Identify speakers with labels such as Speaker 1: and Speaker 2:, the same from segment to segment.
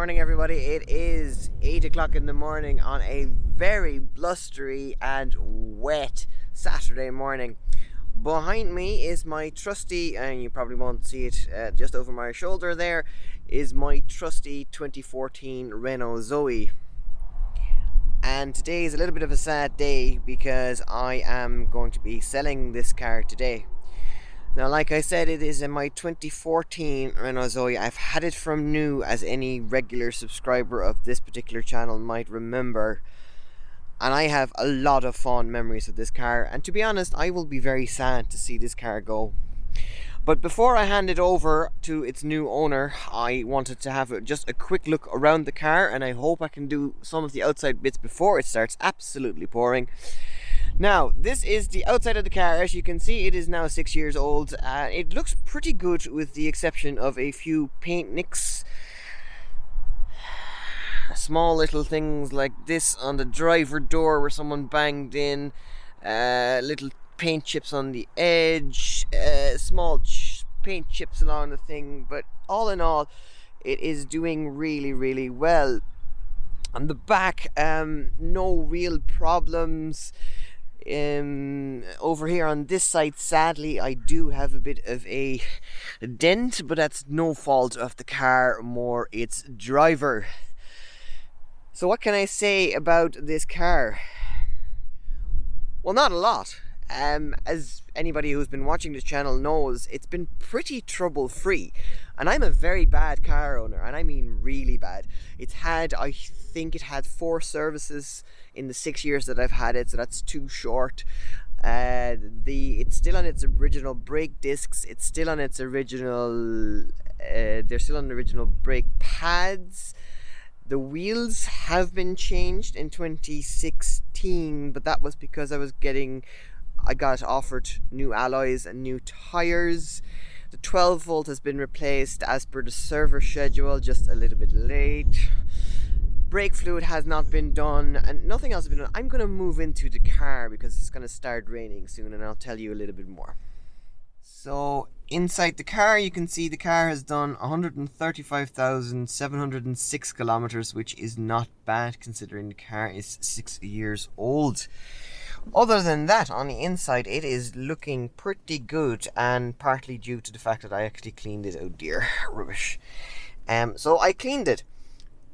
Speaker 1: morning, everybody. It is 8 o'clock in the morning on a very blustery and wet Saturday morning. Behind me is my trusty, and you probably won't see it just over my shoulder there, is my trusty 2014 Renault Zoe. And today is a little bit of a sad day because I am going to be selling this car today. Now, like I said, it is in my 2014 Renault Zoe. I've had it from new, as any regular subscriber of this particular channel might remember. And I have a lot of fond memories of this car. And to be honest, I will be very sad to see this car go. But before I hand it over to its new owner, I wanted to have just a quick look around the car. And I hope I can do some of the outside bits before it starts absolutely pouring. Now, this is the outside of the car. As you can see, it is now 6 years old. It looks pretty good with the exception of a few paint nicks. Small little things like this on the driver door where someone banged in. Little paint chips on the edge. Small paint chips along the thing. But all in all, it is doing really, really well. On the back, no real problems. Over here on this side, sadly, I do have a bit of a dent, but that's no fault of the car, more its driver. So what can I say about this car? Well, not a lot. As anybody who's been watching this channel knows, it's been pretty trouble-free. And I'm a very bad car owner, and I mean really bad. I think it had 4 services in the 6 years that I've had it, so that's too short. It's still on its original brake discs. It's still on its original. They're still on the original brake pads. The wheels have been changed in 2016, but that was because I got offered new alloys and new tires. The 12 volt has been replaced as per the server schedule, just a little bit late. Brake fluid has not been done, and nothing else has been done. I'm going to move into the car because it's going to start raining soon, and I'll tell you a little bit more. So, inside the car, you can see the car has done 135,706 kilometers, which is not bad considering the car is 6 years old. Other than that, on the inside, it is looking pretty good, and partly due to the fact that I actually cleaned it. Oh dear, rubbish. So I cleaned it.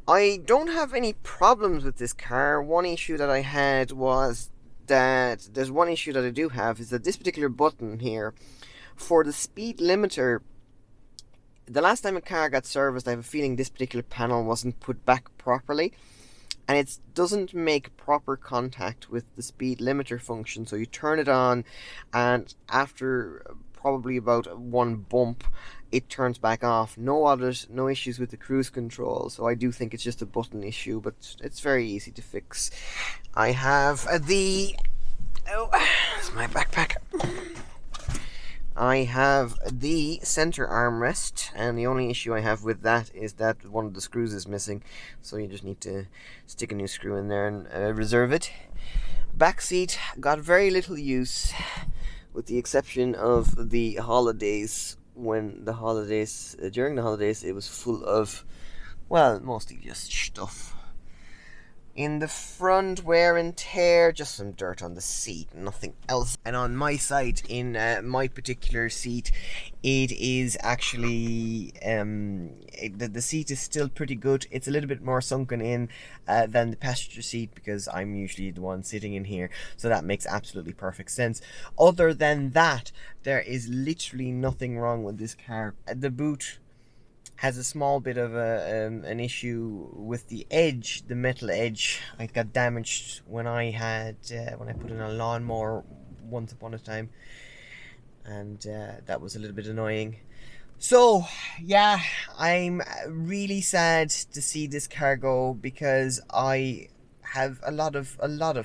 Speaker 1: I don't have any problems with this car. One issue that I had was that there's one issue that I do have is that this particular button here for the speed limiter, the last time a car got serviced, I have a feeling this particular panel wasn't put back properly, and it doesn't make proper contact with the speed limiter function. So you turn it on, and after probably about one bump, it turns back off. No issues with the cruise control. So I do think it's just a button issue, but it's very easy to fix. I have there's my backpack. I have the center armrest, and the only issue I have with that is that one of the screws is missing, so you just need to stick a new screw in there and reserve it. Back seat got very little use, with the exception of the holidays. During the holidays, it was full of, well, mostly just stuff. In the front, wear and tear, just some dirt on the seat, nothing else. And on my side, in my particular seat, it is actually, the seat is still pretty good. It's a little bit more sunken in than the passenger seat because I'm usually the one sitting in here. So that makes absolutely perfect sense. Other than that, there is literally nothing wrong with this car. The boot has a small bit of an issue with the edge, the metal edge. It got damaged when I put in a lawnmower once upon a time, and that was a little bit annoying. So yeah, I'm really sad to see this car go because I have a lot of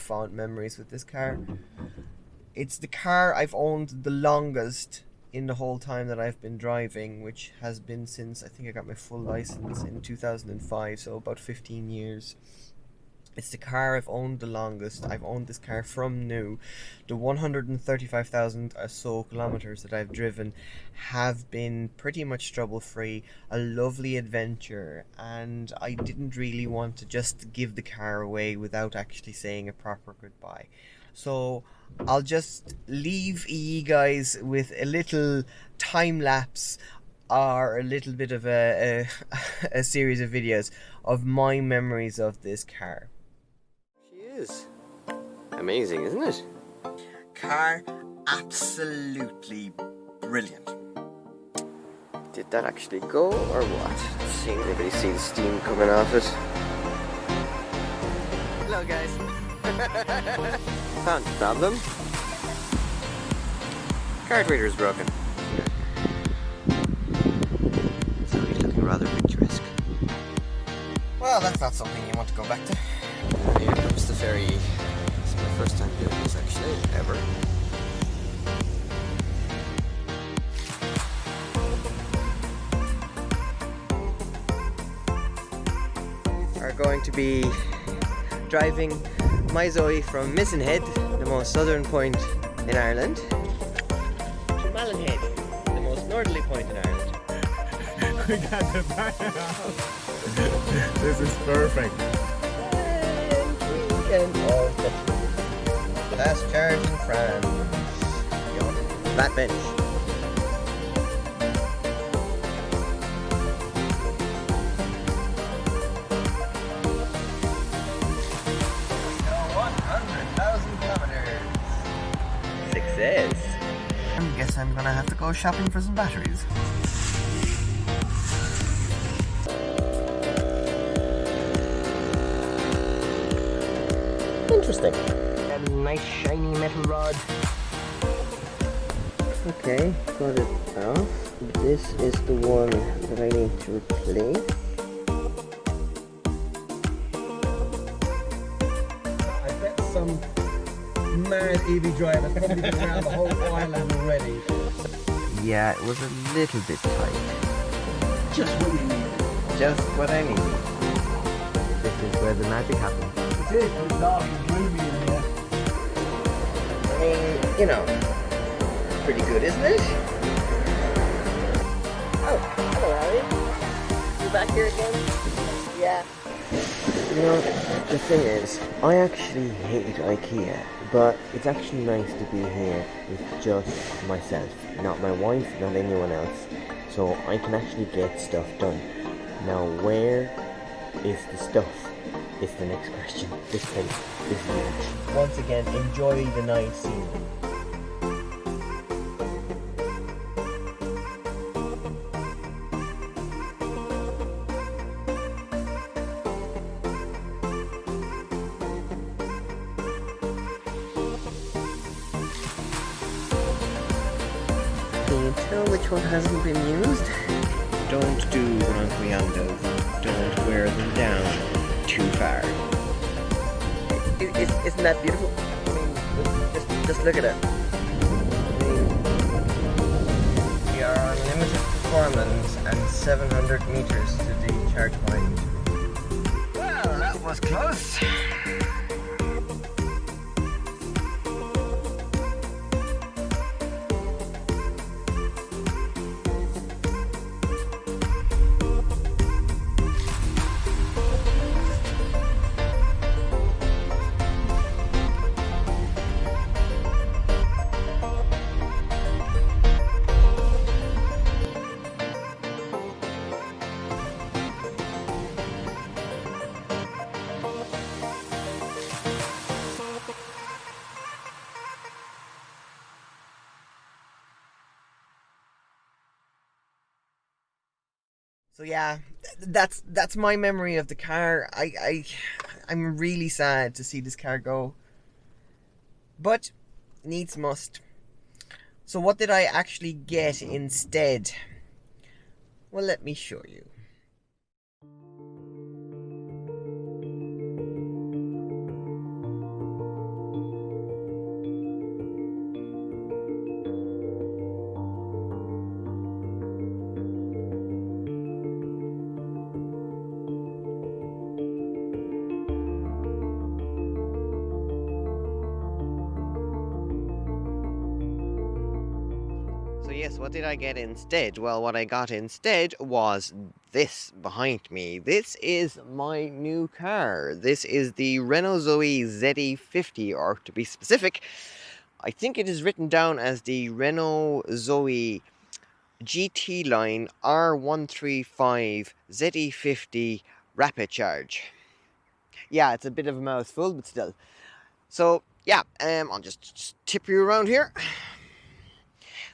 Speaker 1: fond memories with this car. It's the car I've owned the longest in the whole time that I've been driving, which has been since I think I got my full license in 2005, so about 15 years. It's the car I've owned the longest. I've owned this car from new. The 135,000 or so kilometers that I've driven have been pretty much trouble-free, a lovely adventure, and I didn't really want to just give the car away without actually saying a proper goodbye. So I'll just leave you guys with a little time lapse or a little bit of a series of videos of my memories of this car. She is amazing, isn't it? Car absolutely brilliant. Did that actually go or what? Let's see, anybody see the steam coming off it? Hello guys. Found the problem. Card reader is broken. So he's looking rather picturesque. Well, that's not something you want to go back to. Here comes the ferry. It's my first time doing this actually, ever. Are going to be driving my Zoe from Missenhead, the most southern point in Ireland, to Mallinhead, the most northerly point in Ireland.
Speaker 2: We got the back. This is perfect.
Speaker 1: And last charge in France. Flat bench. Success. I guess I'm gonna have to go shopping for some batteries. Interesting. That is a nice shiny metal rod. Okay, got it off. This is the one that I need to replace.
Speaker 2: I bet some mad EV driver probably been around the whole island already.
Speaker 1: Yeah, it was a little bit tight.
Speaker 2: Just what you need.
Speaker 1: Just what I need. This is where the magic happens.
Speaker 2: It is, but it's dark and gloomy in here.
Speaker 1: I mean, you know, pretty good, isn't it? Oh, hello, Harry. You back here again? Yeah. You know, the thing is, I actually hate IKEA, but it's actually nice to be here with just myself, not my wife, not anyone else, so I can actually get stuff done. Now, where is the stuff? Is the next question. This place is huge. Once again, enjoy the nice scenery. Can you tell which one hasn't been used? Don't do what Uncle Jan does. Don't wear them down too far. Isn't that beautiful? I mean, just look at it. I mean, we are on limited performance and 700 meters to the charge point. Well, that was close. So yeah, that's my memory of the car. I'm really sad to see this car go, but needs must. So what did I actually get instead? Well, let me show you. what did I get instead? Well, what I got instead was this behind me. This is my new car. This is the Renault Zoe ZE50, or to be specific, I think it is written down as the Renault Zoe GT line R135 ZE50 Rapid Charge. Yeah, it's a bit of a mouthful, but still. So, yeah, I'll just tip you around here.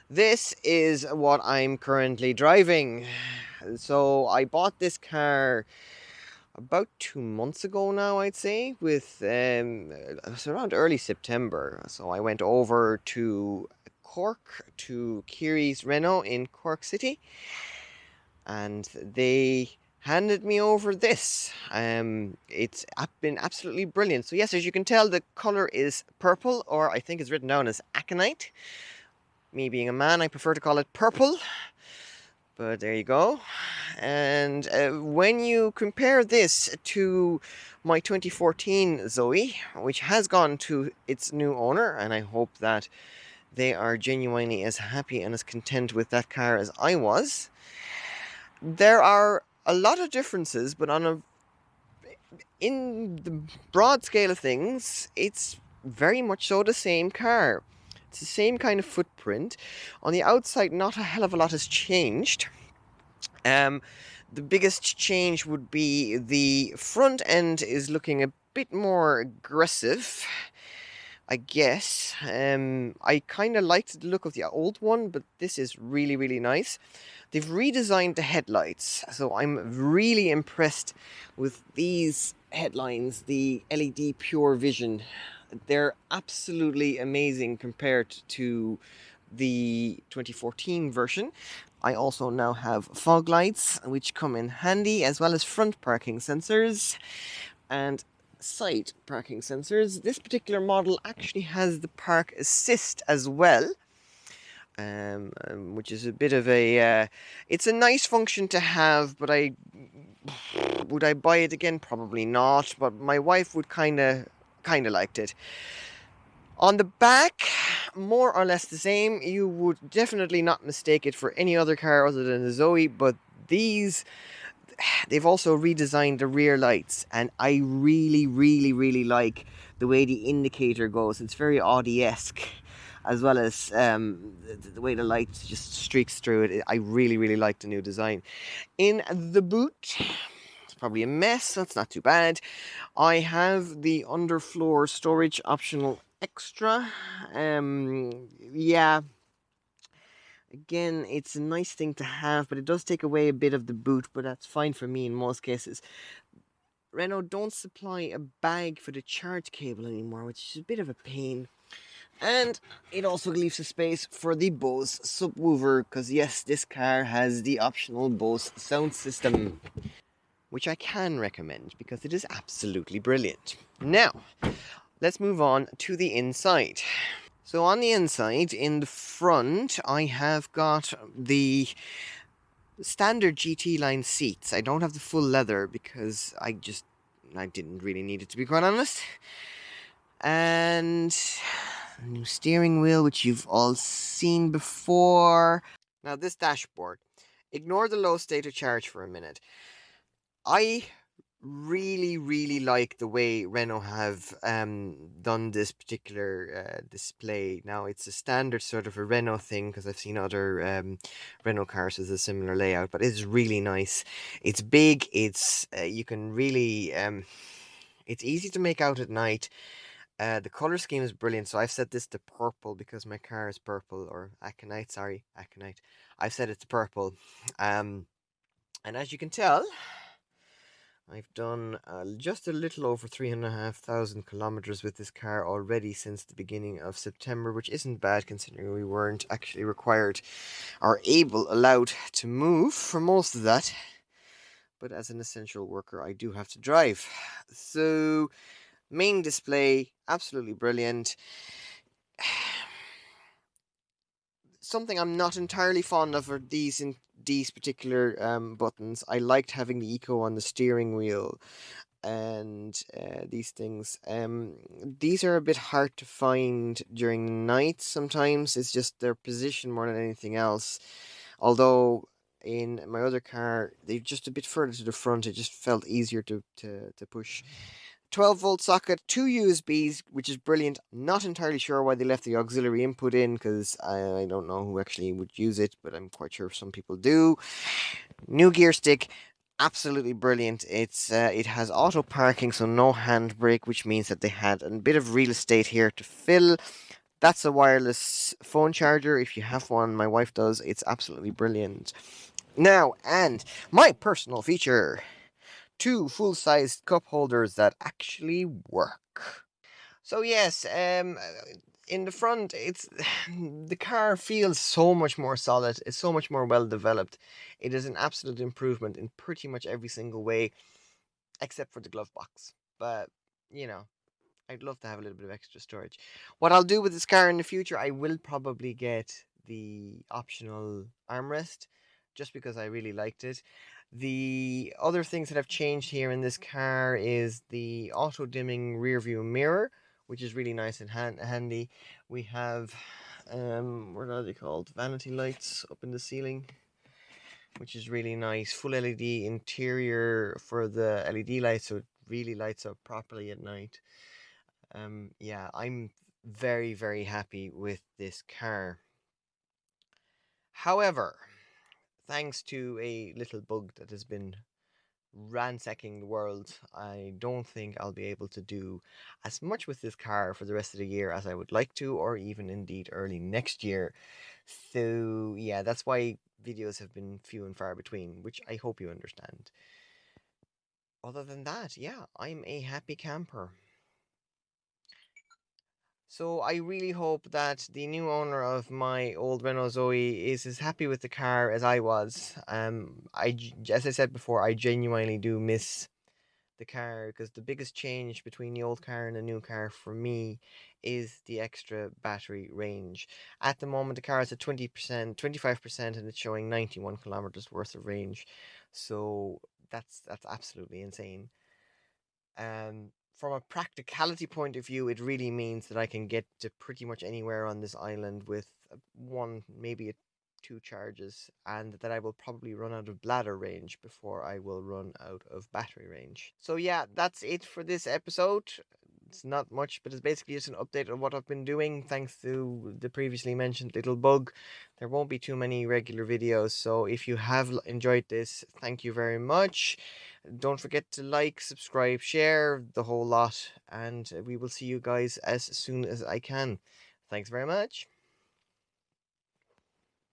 Speaker 1: This is what I'm currently driving. So I bought this car about 2 months ago now, I'd say, with it was around early September. So I went over to Cork to Kiri's Renault in Cork City, and they handed me over this. It's been absolutely brilliant. So yes, as you can tell, the color is purple, or I think it's written down as aconite. Me being a man, I prefer to call it purple, but there you go. And when you compare this to my 2014 Zoe, which has gone to its new owner, and I hope that they are genuinely as happy and as content with that car as I was, there are a lot of differences, but in the broad scale of things, it's very much so the same car. It's the same kind of footprint. On the outside, not a hell of a lot has changed. The biggest change would be the front end is looking a bit more aggressive, I guess. I kind of liked the look of the old one, but this is really, really nice. They've redesigned the headlights, so I'm really impressed with these headlines, the LED Pure Vision. They're absolutely amazing compared to the 2014 version. I also now have fog lights, which come in handy, as well as front parking sensors and side parking sensors. This particular model actually has the park assist as well, which is a bit of a it's a nice function to have, but would I buy it again? Probably not, but my wife would kind of liked it. On the back, more or less the same. You would definitely not mistake it for any other car other than the Zoe, but they've also redesigned the rear lights, and I really, really, really like the way the indicator goes. It's very Audi-esque, as well as the way the light just streaks through it. I really, really like the new design. In the boot, it's probably a mess, so it's not too bad. I have the underfloor storage optional extra. Yeah. Again, it's a nice thing to have, but it does take away a bit of the boot, but that's fine for me in most cases. Renault don't supply a bag for the charge cable anymore, which is a bit of a pain. And it also leaves a space for the Bose subwoofer, because yes, this car has the optional Bose sound system, which I can recommend because it is absolutely brilliant. Now, let's move on to the inside. So on the inside, in the front, I have got the standard GT line seats. I don't have the full leather because I didn't really need it, to be quite honest. And a new steering wheel, which you've all seen before. Now this dashboard, ignore the low state of charge for a minute. I really, really like the way Renault have done this particular display. Now it's a standard sort of a Renault thing, because I've seen other Renault cars with a similar layout, but it's really nice. It's big, it's you can really it's easy to make out at night. The color scheme is brilliant, so I've set this to purple because my car is purple, or aconite, sorry, aconite. I've set it to purple. And as you can tell, I've done just a little over 3,500 kilometers with this car already since the beginning of September, which isn't bad considering we weren't actually required or allowed to move for most of that. But as an essential worker, I do have to drive. So, main display, absolutely brilliant. Something I'm not entirely fond of are these particular buttons. I liked having the eco on the steering wheel, and these things. These are a bit hard to find during the night sometimes. It's just their position more than anything else. Although in my other car, they're just a bit further to the front. It just felt easier to push. 12-volt socket, two USBs, which is brilliant. Not entirely sure why they left the auxiliary input in, because I don't know who actually would use it, but I'm quite sure some people do. New gear stick, absolutely brilliant. It has auto parking, so no handbrake, which means that they had a bit of real estate here to fill. That's a wireless phone charger. If you have one, my wife does. It's absolutely brilliant. Now, and my personal feature, two full-sized cup holders that actually work. So yes, in the front, it's the car feels so much more solid. It's so much more well developed. It is an absolute improvement in pretty much every single way, except for the glove box. But you know, I'd love to have a little bit of extra storage. What I'll do with this car in the future, I will probably get the optional armrest, just because I really liked it. The other things that have changed here in this car is the auto dimming rear view mirror, which is really nice and handy. We have, what are they called? Vanity lights up in the ceiling, which is really nice. Full LED interior for the LED lights, so it really lights up properly at night. Yeah, I'm very, very happy with this car. However, thanks to a little bug that has been ransacking the world, I don't think I'll be able to do as much with this car for the rest of the year as I would like to, or even indeed early next year. So, yeah, that's why videos have been few and far between, which I hope you understand. Other than that, yeah, I'm a happy camper. So I really hope that the new owner of my old Renault Zoe is as happy with the car as I was. As I said before, I genuinely do miss the car, because the biggest change between the old car and the new car for me is the extra battery range. At the moment, the car is at 20%, 25%, and it's showing 91 kilometers worth of range. So that's absolutely insane. From a practicality point of view, it really means that I can get to pretty much anywhere on this island with one, maybe two charges, and that I will probably run out of bladder range before I will run out of battery range. So yeah, that's it for this episode. It's not much, but it's basically just an update on what I've been doing thanks to the previously mentioned little bug. There won't be too many regular videos, so if you have enjoyed this, thank you very much. Don't forget to like, subscribe, share, the whole lot, and we will see you guys as soon as I can. Thanks very much.